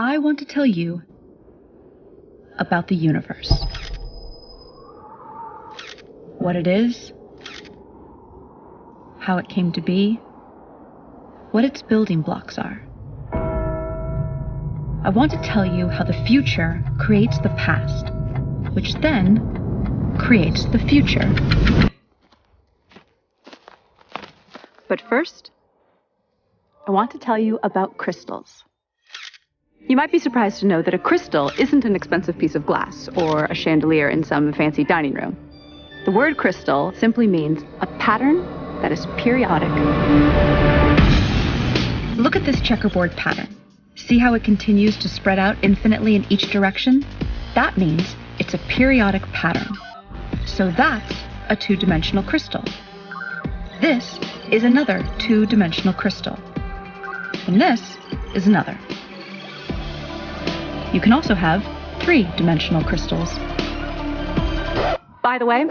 I want to tell you about the universe. What it is, how it came to be, what its building blocks are. I want to tell you how the future creates the past, which then creates the future. But first, I want to tell you about crystals. You might be surprised to know that a crystal isn't an expensive piece of glass or a chandelier in some fancy dining room. The word crystal simply means a pattern that is periodic. Look at this checkerboard pattern. See how it continues to spread out infinitely in each direction? That means it's a periodic pattern. So that's a two-dimensional crystal. This is another two-dimensional crystal. And this is another. You can also have three-dimensional crystals. By the way,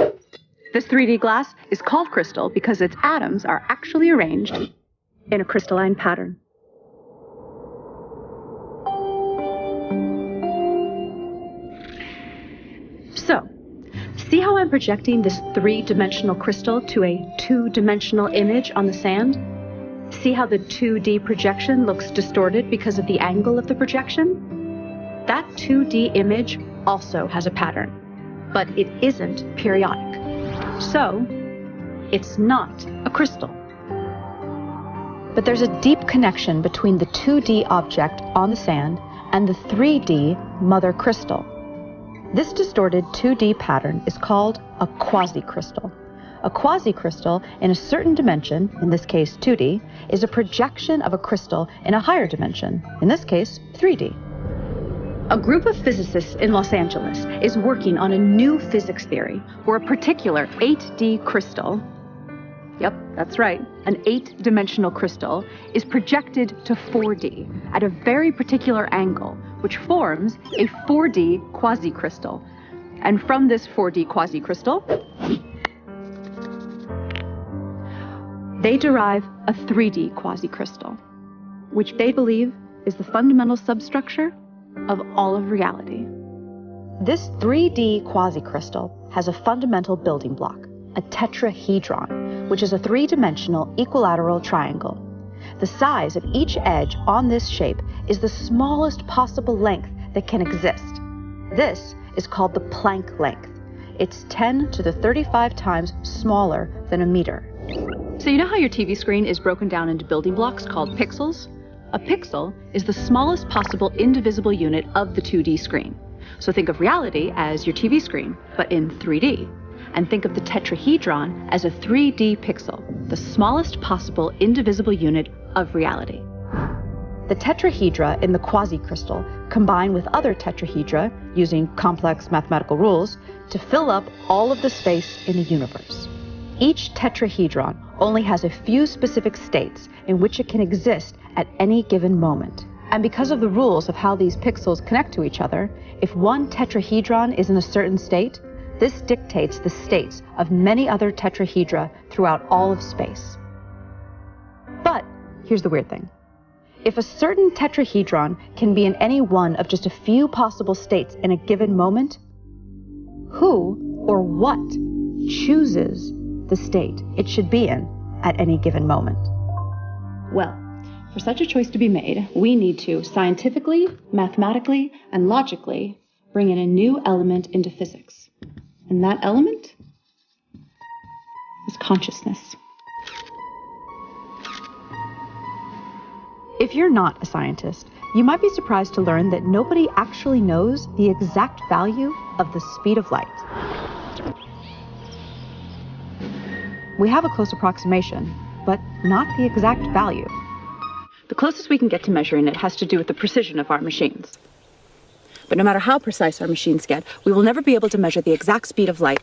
this 3D glass is called crystal because its atoms are actually arranged in a crystalline pattern. So, see how I'm projecting this three-dimensional crystal to a two-dimensional image on the sand? See how the 2D projection looks distorted because of the angle of the projection? That 2D image also has a pattern, but it isn't periodic. So, it's not a crystal. But there's a deep connection between the 2D object on the sand and the 3D mother crystal. This distorted 2D pattern is called a quasi-crystal. A quasi-crystal in a certain dimension, in this case 2D, is a projection of a crystal in a higher dimension, in this case 3D. A group of physicists in Los Angeles is working on a new physics theory where a particular 8D crystal, yep, that's right, an 8-dimensional crystal, is projected to 4D at a very particular angle, which forms a 4D quasi-crystal. And from this 4D quasi-crystal, they derive a 3D quasi-crystal, which they believe is the fundamental substructure of all of reality. This 3D quasi-crystal has a fundamental building block, a tetrahedron, which is a three-dimensional equilateral triangle. The size of each edge on this shape is the smallest possible length that can exist. This is called the Planck length. It's 10 to the 35 times smaller than a meter. So you know how your TV screen is broken down into building blocks called pixels? A pixel is the smallest possible indivisible unit of the 2D screen. So think of reality as your TV screen, but in 3D. And think of the tetrahedron as a 3D pixel, the smallest possible indivisible unit of reality. The tetrahedra in the quasi-crystal combine with other tetrahedra, using complex mathematical rules, to fill up all of the space in the universe. Each tetrahedron only has a few specific states in which it can exist at any given moment. And because of the rules of how these pixels connect to each other, if one tetrahedron is in a certain state, this dictates the states of many other tetrahedra throughout all of space. But here's the weird thing. If a certain tetrahedron can be in any one of just a few possible states in a given moment, who or what chooses the state it should be in at any given moment? Well, for such a choice to be made, we need to scientifically, mathematically, and logically bring in a new element into physics. And that element is consciousness. If you're not a scientist, you might be surprised to learn that nobody actually knows the exact value of the speed of light. We have a close approximation, but not the exact value. The closest we can get to measuring it has to do with the precision of our machines. But no matter how precise our machines get, we will never be able to measure the exact speed of light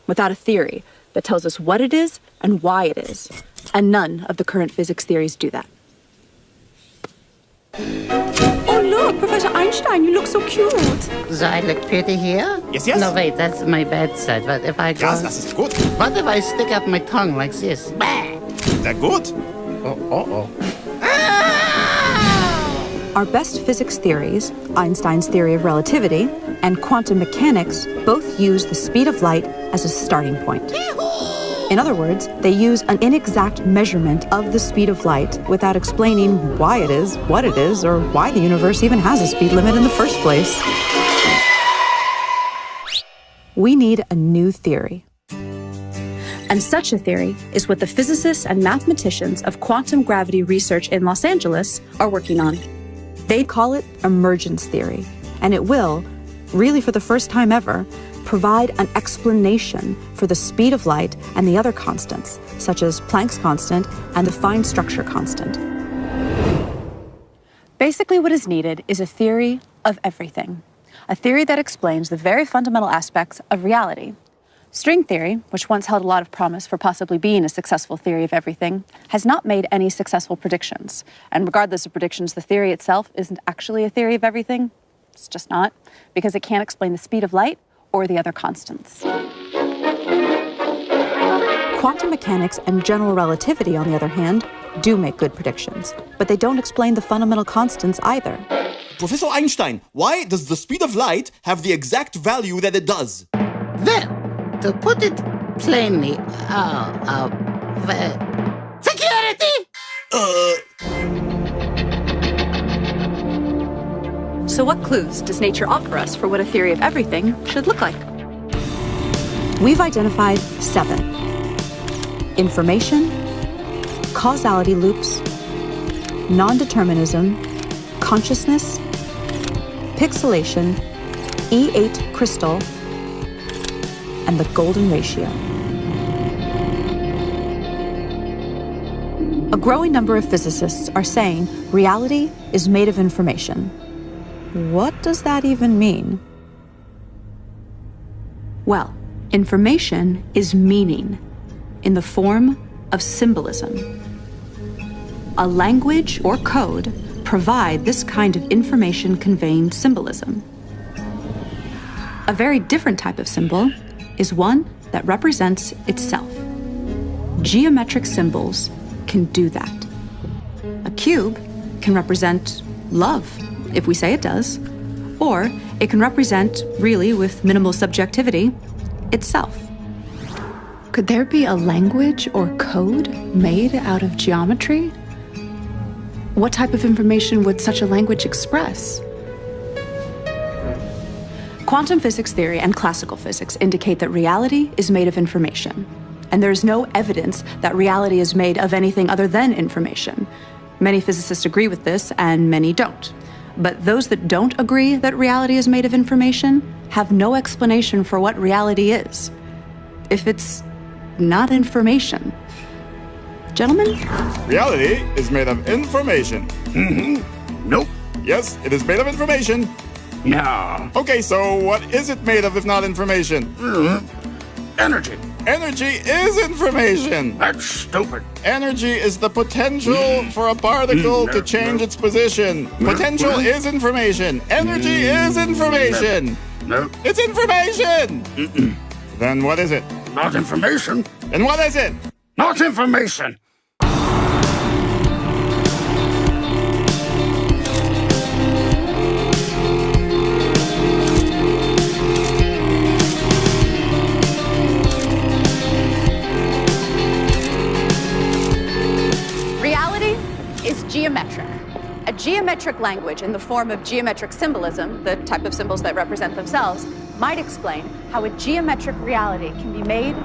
without a theory that tells us what it is and why it is. And none of the current physics theories do that. Oh, look, Professor Einstein, you look so cute. So I look pretty here? Yes, yes. No, wait, that's my bad side. But if I go... Ja, das ist gut. What if I stick up my tongue like this? Bah! Sehr gut. Oh, oh, oh. Our best physics theories, Einstein's theory of relativity and quantum mechanics, both use the speed of light as a starting point. In other words, they use an inexact measurement of the speed of light without explaining why it is, what it is, or why the universe even has a speed limit in the first place. We need a new theory. And such a theory is what the physicists and mathematicians of quantum gravity research in Los Angeles are working on. They call it emergence theory, and it will, really for the first time ever, provide an explanation for the speed of light and the other constants, such as Planck's constant and the fine structure constant. Basically, what is needed is a theory of everything, a theory that explains the very fundamental aspects of reality. String theory, which once held a lot of promise for possibly being a successful theory of everything, has not made any successful predictions. And regardless of predictions, the theory itself isn't actually a theory of everything. It's just not, because it can't explain the speed of light or the other constants. Quantum mechanics and general relativity, on the other hand, do make good predictions, but they don't explain the fundamental constants either. Professor Einstein, why does the speed of light have the exact value that it does? Well, to put it plainly, security! So what clues does nature offer us for what a theory of everything should look like? We've identified 7. Information, causality loops, non-determinism, consciousness, pixelation, E8 crystal, and the golden ratio. A growing number of physicists are saying reality is made of information. What does that even mean? Well, information is meaning in the form of symbolism. A language or code provide this kind of information-conveying symbolism. A very different type of symbol is one that represents itself. Geometric symbols can do that. A cube can represent love, if we say it does, or it can represent, really with minimal subjectivity, itself. Could there be a language or code made out of geometry? What type of information would such a language express? Quantum physics theory and classical physics indicate that reality is made of information, and there is no evidence that reality is made of anything other than information. Many physicists agree with this, and many don't. But those that don't agree that reality is made of information have no explanation for what reality is, if it's not information. Gentlemen? Reality is made of information. Nope. Yes, it is made of information. No. Okay, so what is it made of if not information? Energy. Energy is information. That's stupid. Energy is the potential for a particle to change its position. Potential is information. Energy is information. No. It's information. Then what is it? Not information. And what is it? Not information. Reality is geometric. A geometric language in the form of geometric symbolism, the type of symbols that represent themselves, might explain how a geometric reality can be made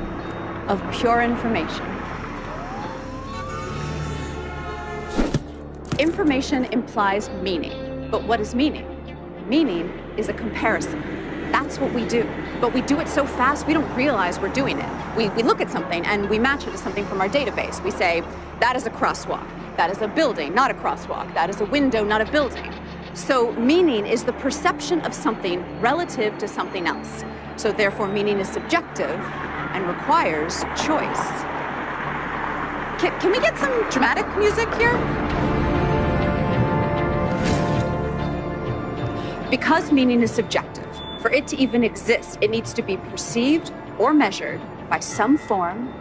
of pure information. Information implies meaning, but what is meaning? Meaning is a comparison. That's what we do, but we do it so fast we don't realize we're doing it. We look at something and we match it to something from our database. We say, that is a crosswalk, that is a building, not a crosswalk, that is a window, not a building. So meaning is the perception of something relative to something else. So therefore meaning is subjective and requires choice. Can we get some dramatic music here? Because meaning is subjective, for it to even exist, it needs to be perceived or measured by some form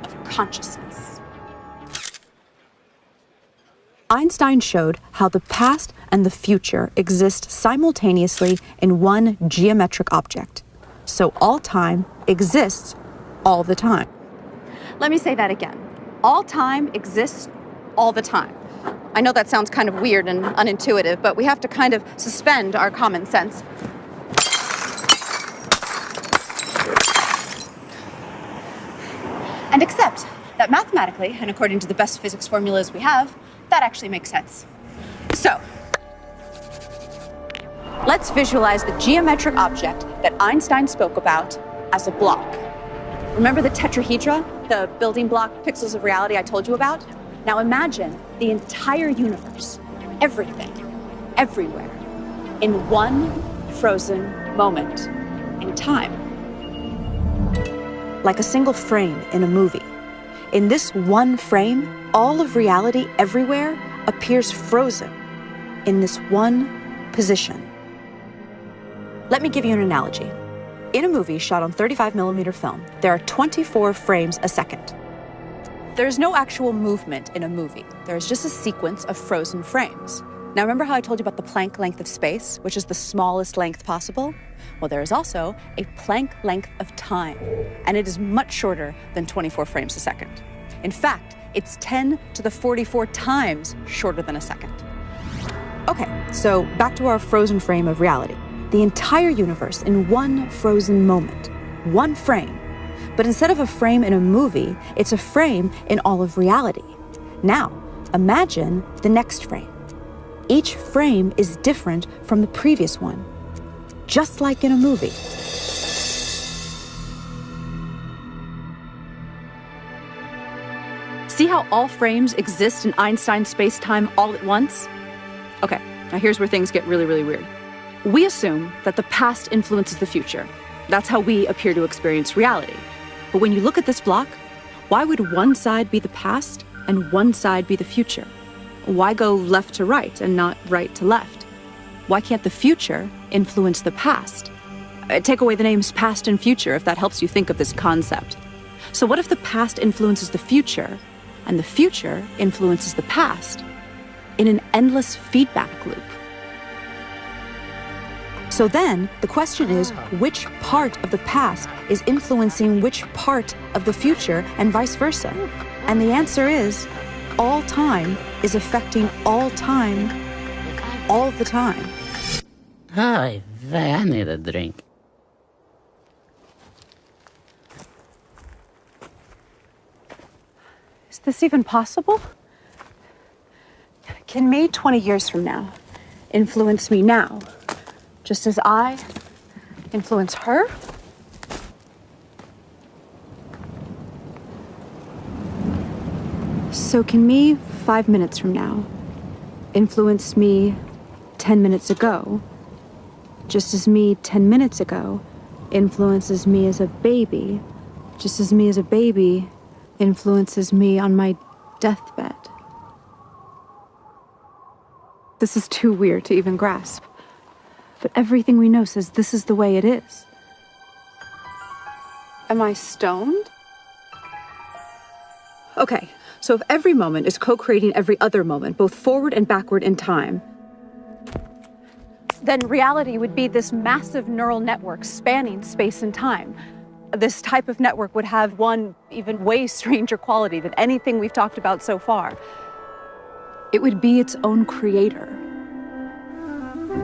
of consciousness. Einstein showed how the past and the future exist simultaneously in one geometric object. So all time exists all the time. Let me say that again. All time exists all the time. I know that sounds kind of weird and unintuitive, but we have to kind of suspend our common sense. And accept that mathematically, and according to the best physics formulas we have, that actually makes sense. So, let's visualize the geometric object that Einstein spoke about as a block. Remember the tetrahedra, the building block pixels of reality I told you about? Now imagine the entire universe, everything, everywhere, in one frozen moment in time. Like a single frame in a movie. In this one frame, all of reality everywhere appears frozen in this one position. Let me give you an analogy. In a movie shot on 35mm film, there are 24 frames a second. There's no actual movement in a movie. There's just a sequence of frozen frames. Now remember how I told you about the Planck length of space, which is the smallest length possible? Well, there is also a Planck length of time, and it is much shorter than 24 frames a second. In fact, it's 10 to the 44 times shorter than a second. Okay, so back to our frozen frame of reality. The entire universe in one frozen moment, one frame. But instead of a frame in a movie, it's a frame in all of reality. Now, imagine the next frame. Each frame is different from the previous one, just like in a movie. See how all frames exist in Einstein's space-time all at once? Okay, now here's where things get really, really weird. We assume that the past influences the future. That's how we appear to experience reality. But when you look at this block, why would one side be the past and one side be the future? Why go left to right and not right to left? Why can't the future influence the past? Take away the names past and future if that helps you think of this concept. So what if the past influences the future and the future influences the past in an endless feedback loop? So then, the question is, which part of the past is influencing which part of the future and vice versa? And the answer is, all time is affecting all time, all the time. Hi, I need a drink. Is this even possible? Can me 20 years from now influence me now, just as I influence her? So can me 5 minutes from now influence me 10 minutes ago, just as me 10 minutes ago influences me as a baby, just as me as a baby influences me on my deathbed? This is too weird to even grasp. But everything we know says this is the way it is. Am I stoned? Okay, so if every moment is co-creating every other moment, both forward and backward in time, then reality would be this massive neural network spanning space and time. This type of network would have one even way stranger quality than anything we've talked about so far. It would be its own creator.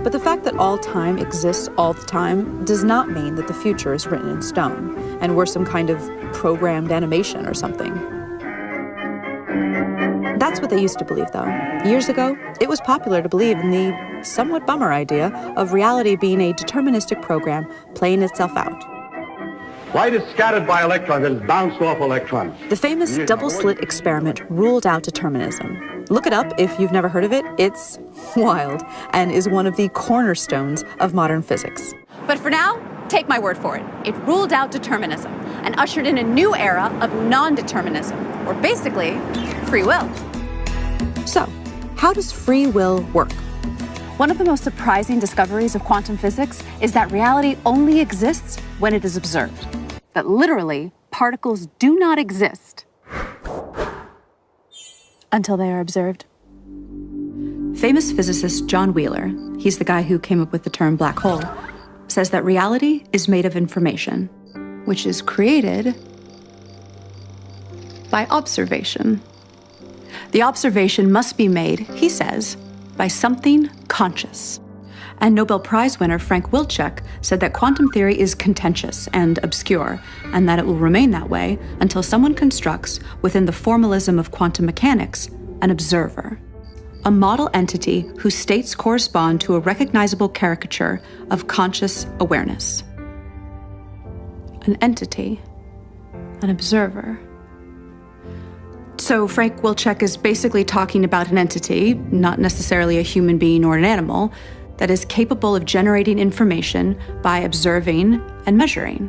But the fact that all time exists all the time does not mean that the future is written in stone, and we're some kind of programmed animation or something. That's what they used to believe, though. Years ago, it was popular to believe in the somewhat bummer idea of reality being a deterministic program playing itself out. Light is scattered by electrons and is bounced off electrons. The famous double-slit experiment ruled out determinism. Look it up if you've never heard of it. It's wild and is one of the cornerstones of modern physics. But for now, take my word for it. It ruled out determinism and ushered in a new era of non-determinism, or basically, free will. So, how does free will work? One of the most surprising discoveries of quantum physics is that reality only exists when it is observed. That literally, particles do not exist until they are observed. Famous physicist John Wheeler, he's the guy who came up with the term black hole, says that reality is made of information, which is created by observation. The observation must be made, he says, by something conscious. And Nobel Prize winner Frank Wilczek said that quantum theory is contentious and obscure, and that it will remain that way until someone constructs, within the formalism of quantum mechanics, an observer, a model entity whose states correspond to a recognizable caricature of conscious awareness. An entity, an observer. So Frank Wilczek is basically talking about an entity, not necessarily a human being or an animal, that is capable of generating information by observing and measuring.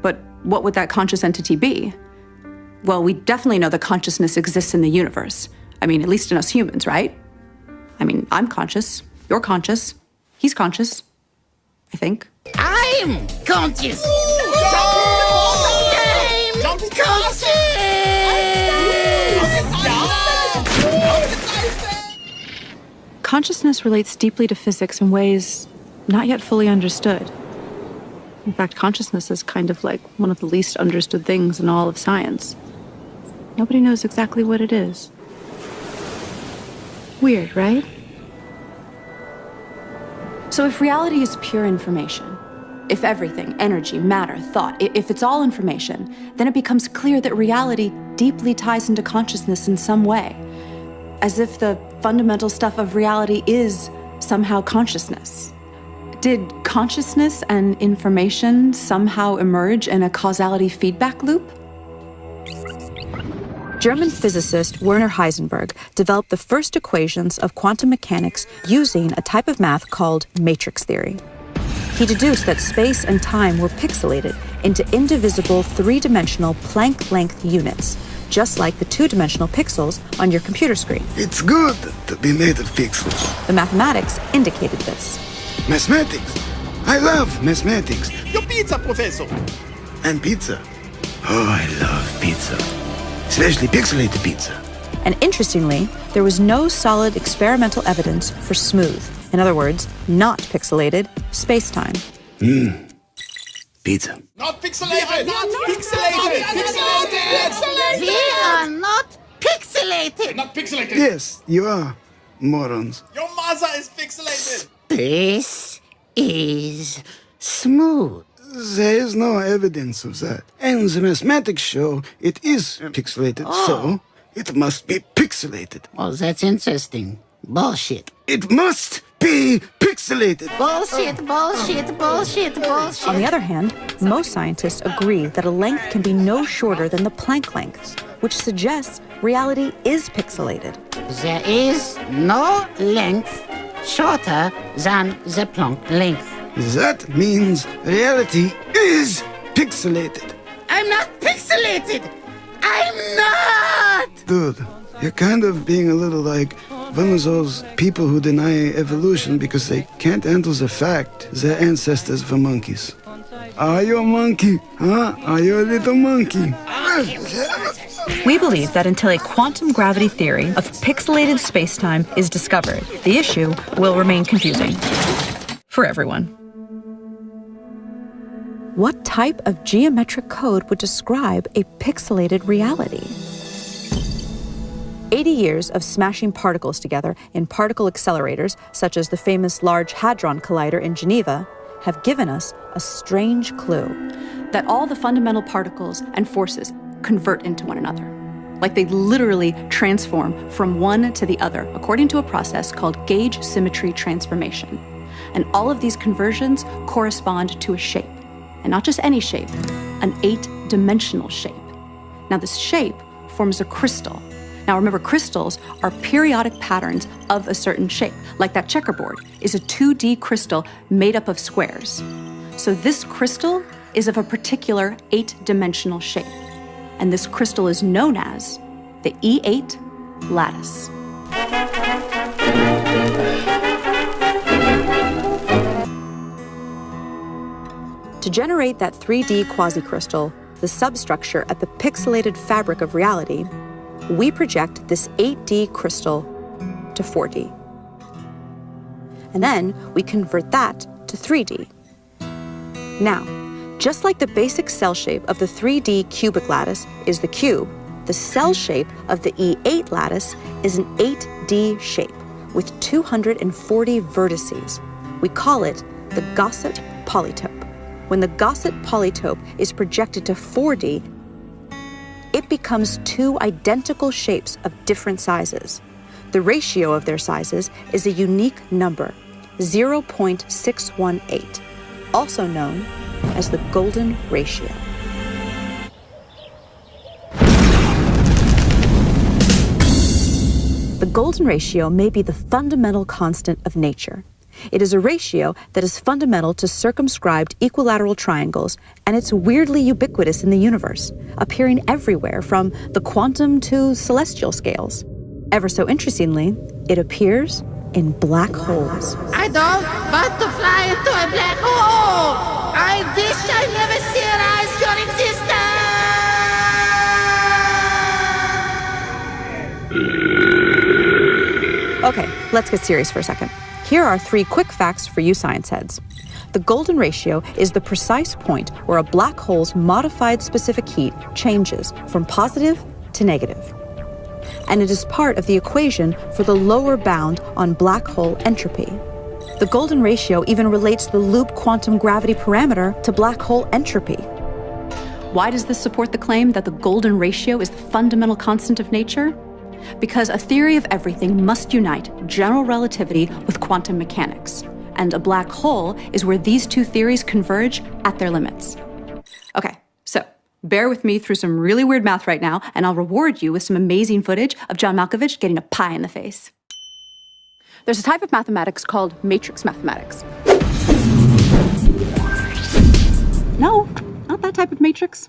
But what would that conscious entity be? Well, we definitely know that consciousness exists in the universe. I mean, at least in us humans, right? I mean, I'm conscious, you're conscious, he's conscious, I think. I'm conscious. I'm conscious. Consciousness relates deeply to physics in ways not yet fully understood. In fact, consciousness is kind of like one of the least understood things in all of science. Nobody knows exactly what it is. Weird, right? So if reality is pure information, if everything, energy, matter, thought, if it's all information, then it becomes clear that reality deeply ties into consciousness in some way, as if the fundamental stuff of reality is somehow consciousness. Did consciousness and information somehow emerge in a causality feedback loop? German physicist Werner Heisenberg developed the first equations of quantum mechanics using a type of math called matrix theory. He deduced that space and time were pixelated into indivisible three-dimensional Planck-length units, just like the two-dimensional pixels on your computer screen. It's good to be made of pixels. The mathematics indicated this. Mathematics. I love mathematics. Your pizza, Professor. And pizza. Oh, I love pizza. Especially pixelated pizza. And interestingly, there was no solid experimental evidence for smooth, in other words, not pixelated, space-time. Pizza. Not pixelated. Not pixelated. Pixelated. We are not pixelated. Not pixelated. Yes, you are, morons. Your mother is pixelated. This is smooth. There is no evidence of that. And the mathematics show it is pixelated, so it must be pixelated. Oh, that's interesting. Bullshit. It must be pixelated. Bullshit, bullshit, bullshit, bullshit. On the other hand, most scientists agree that a length can be no shorter than the Planck length, which suggests reality is pixelated. There is no length shorter than the Planck length. That means reality is pixelated. I'm not pixelated. I'm not. Dude, you're kind of being a little like one of those people who deny evolution because they can't handle the fact their ancestors were monkeys. Are you a monkey? Huh? Are you a little monkey? We believe that until a quantum gravity theory of pixelated spacetime is discovered, the issue will remain confusing for everyone. What type of geometric code would describe a pixelated reality? 80 years of smashing particles together in particle accelerators, such as the famous Large Hadron Collider in Geneva, have given us a strange clue. That all the fundamental particles and forces convert into one another. Like they literally transform from one to the other, according to a process called gauge symmetry transformation. And all of these conversions correspond to a shape. And not just any shape, an 8-dimensional shape. Now this shape forms a crystal. Now remember, crystals are periodic patterns of a certain shape. Like that checkerboard is a 2D crystal made up of squares. So this crystal is of a particular 8-dimensional shape. And this crystal is known as the E8 lattice. To generate that 3D quasicrystal, the substructure at the pixelated fabric of reality, we project this 8D crystal to 4D. And then we convert that to 3D. Now, just like the basic cell shape of the 3D cubic lattice is the cube, the cell shape of the E8 lattice is an 8D shape with 240 vertices. We call it the Gaussian polytope. When the Gaussian polytope is projected to 4D, it becomes two identical shapes of different sizes. The ratio of their sizes is a unique number, 0.618, also known as the golden ratio. The golden ratio may be the fundamental constant of nature. It is a ratio that is fundamental to circumscribed equilateral triangles, and it's weirdly ubiquitous in the universe, appearing everywhere from the quantum to celestial scales. Ever so interestingly, it appears in black holes. I don't want to fly into a black hole! I wish I never realized your existence! Okay, let's get serious for a second. Here are 3 quick facts for you science heads. The golden ratio is the precise point where a black hole's modified specific heat changes from positive to negative. And it is part of the equation for the lower bound on black hole entropy. The golden ratio even relates the loop quantum gravity parameter to black hole entropy. Why does this support the claim that the golden ratio is the fundamental constant of nature? Because a theory of everything must unite general relativity with quantum mechanics, and a black hole is where these two theories converge at their limits. Okay, so bear with me through some really weird math right now, and I'll reward you with some amazing footage of John Malkovich getting a pie in the face. There's a type of mathematics called matrix mathematics. No, not that type of matrix.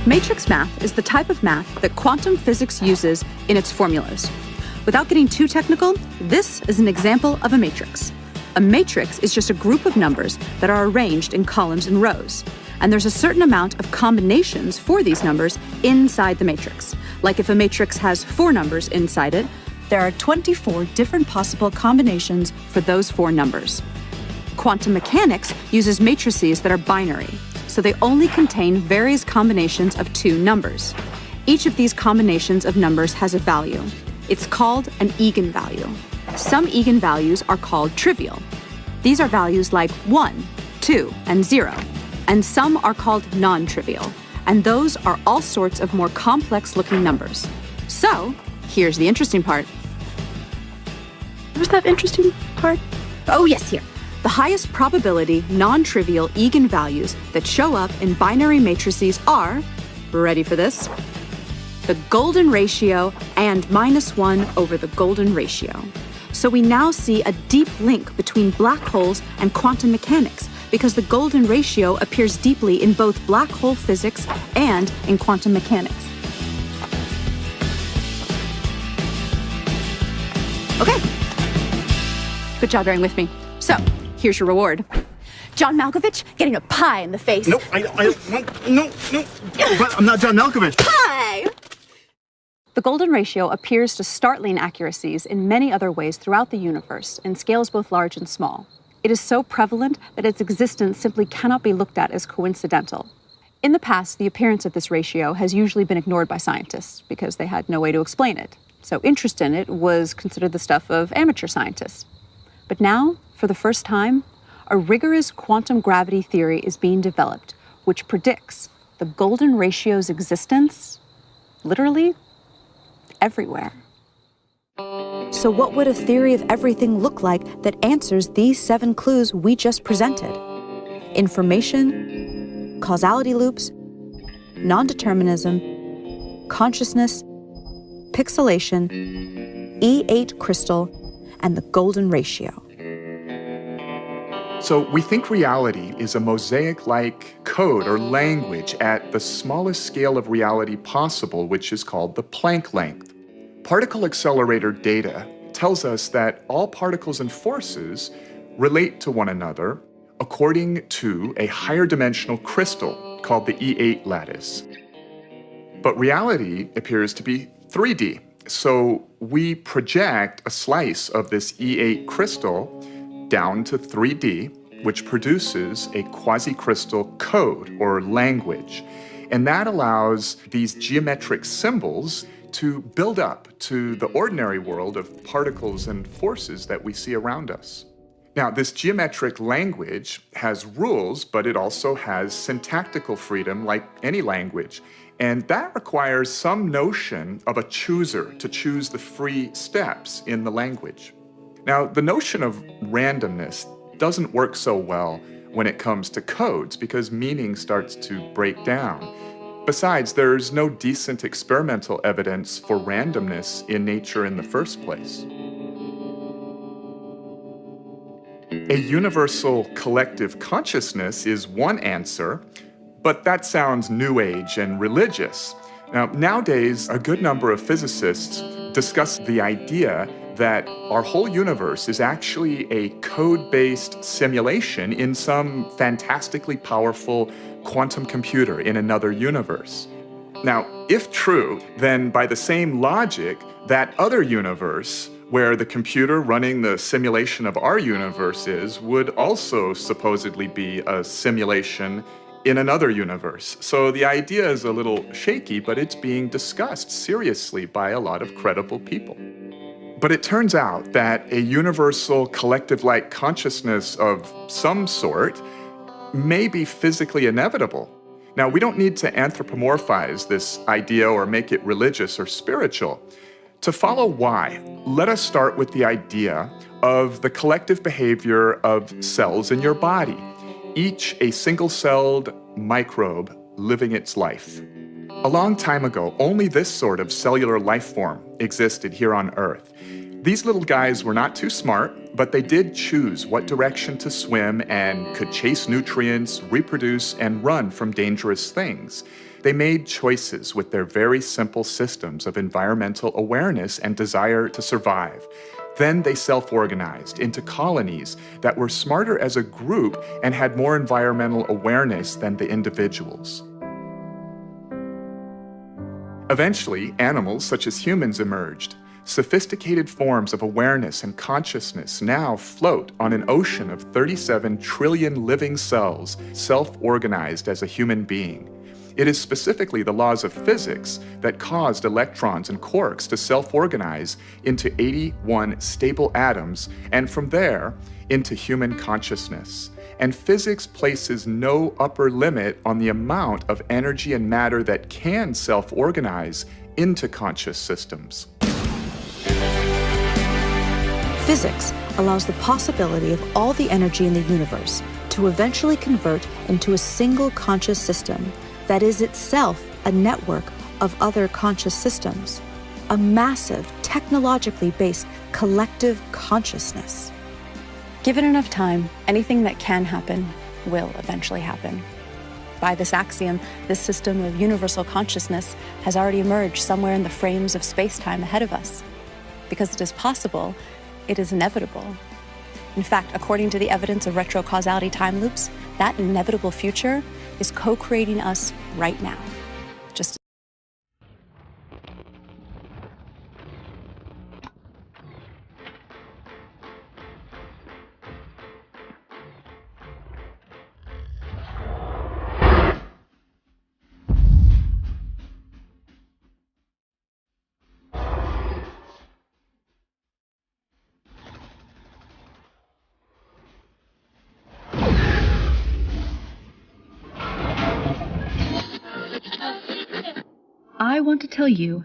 Matrix math is the type of math that quantum physics uses in its formulas. Without getting too technical, this is an example of a matrix. A matrix is just a group of numbers that are arranged in columns and rows. And there's a certain amount of combinations for these numbers inside the matrix. Like if a matrix has 4 numbers inside it, there are 24 different possible combinations for those 4 numbers. Quantum mechanics uses matrices that are binary, so they only contain various combinations of 2 numbers. Each of these combinations of numbers has a value. It's called an eigenvalue. Some eigenvalues are called trivial. These are values like 1, 2, and 0. And some are called non-trivial, and those are all sorts of more complex-looking numbers. So, here's the interesting part. Where's that interesting part? Oh, yes, here. The highest probability non-trivial eigenvalues that show up in binary matrices are, ready for this, the golden ratio and -1 over the golden ratio. So we now see a deep link between black holes and quantum mechanics, because the golden ratio appears deeply in both black hole physics and in quantum mechanics. Okay. Good job bearing with me. So, here's your reward. John Malkovich getting a pie in the face. No, I don't want, no. But I'm not John Malkovich. Pie! The golden ratio appears to startling accuracies in many other ways throughout the universe, in scales both large and small. It is so prevalent that its existence simply cannot be looked at as coincidental. In the past, the appearance of this ratio has usually been ignored by scientists because they had no way to explain it. So interest in it was considered the stuff of amateur scientists. But now, for the first time, a rigorous quantum gravity theory is being developed, which predicts the golden ratio's existence, literally, everywhere. So what would a theory of everything look like that answers these 7 clues we just presented? Information, causality loops, non-determinism, consciousness, pixelation, E8 crystal, and the golden ratio. So we think reality is a mosaic-like code or language at the smallest scale of reality possible, which is called the Planck length. Particle accelerator data tells us that all particles and forces relate to one another according to a higher dimensional crystal called the E8 lattice. But reality appears to be 3D. So we project a slice of this E8 crystal down to 3D, which produces a quasi-crystal code or language. And that allows these geometric symbols to build up to the ordinary world of particles and forces that we see around us. Now, this geometric language has rules, but it also has syntactical freedom like any language. And that requires some notion of a chooser to choose the free steps in the language. Now, the notion of randomness doesn't work so well when it comes to codes because meaning starts to break down. Besides, there's no decent experimental evidence for randomness in nature in the first place. A universal collective consciousness is one answer, but that sounds New Age and religious. Now, nowadays, a good number of physicists discuss the idea that our whole universe is actually a code-based simulation in some fantastically powerful quantum computer in another universe. Now, if true, then by the same logic, that other universe where the computer running the simulation of our universe would also supposedly be a simulation in another universe. So the idea is a little shaky, but it's being discussed seriously by a lot of credible people. But it turns out that a universal collective-like consciousness of some sort may be physically inevitable. Now, we don't need to anthropomorphize this idea or make it religious or spiritual. To follow why, let us start with the idea of the collective behavior of cells in your body, each a single-celled microbe living its life. A long time ago, only this sort of cellular life form existed here on Earth. These little guys were not too smart, but they did choose what direction to swim and could chase nutrients, reproduce, and run from dangerous things. They made choices with their very simple systems of environmental awareness and desire to survive. Then they self-organized into colonies that were smarter as a group and had more environmental awareness than the individuals. Eventually, animals such as humans emerged. Sophisticated forms of awareness and consciousness now float on an ocean of 37 trillion living cells, self-organized as a human being. It is specifically the laws of physics that caused electrons and quarks to self-organize into 81 stable atoms, and from there, into human consciousness. And physics places no upper limit on the amount of energy and matter that can self-organize into conscious systems. Physics allows the possibility of all the energy in the universe to eventually convert into a single conscious system that is itself a network of other conscious systems, a massive, technologically based collective consciousness. Given enough time, anything that can happen will eventually happen. By this axiom, this system of universal consciousness has already emerged somewhere in the frames of space-time ahead of us. Because it is possible, it is inevitable. In fact, according to the evidence of retrocausality time loops, that inevitable future is co-creating us right now. Just I want to tell you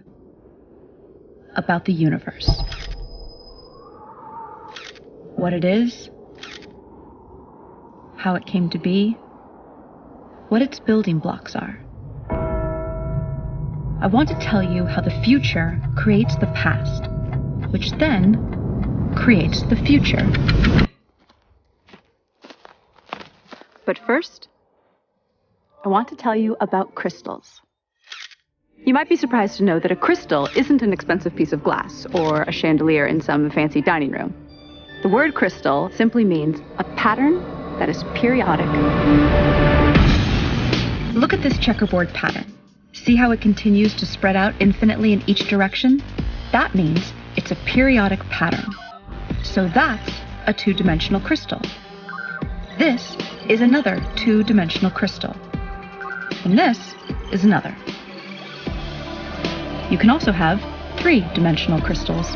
about the universe. What it is, how it came to be, what its building blocks are. I want to tell you how the future creates the past, which then creates the future. But first, I want to tell you about crystals. You might be surprised to know that a crystal isn't an expensive piece of glass or a chandelier in some fancy dining room. The word crystal simply means a pattern that is periodic. Look at this checkerboard pattern. See how it continues to spread out infinitely in each direction? That means it's a periodic pattern. So that's a two-dimensional crystal. This is another two-dimensional crystal. And this is another. You can also have three-dimensional crystals.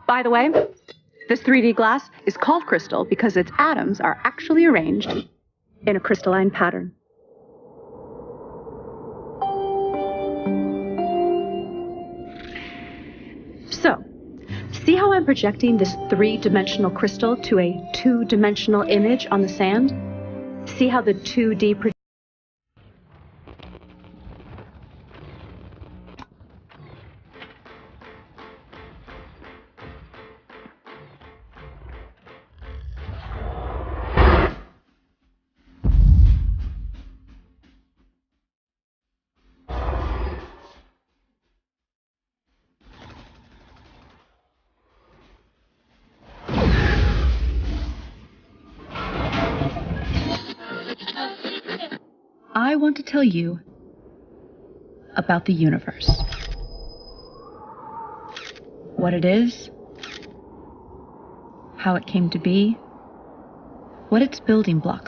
By the way, this 3D glass is called crystal because its atoms are actually arranged in a crystalline pattern. So, see how I'm projecting this three-dimensional crystal to a two-dimensional image on the sand? See how the 2D I want to tell you about the universe. What it is, how it came to be, what its building blocks are.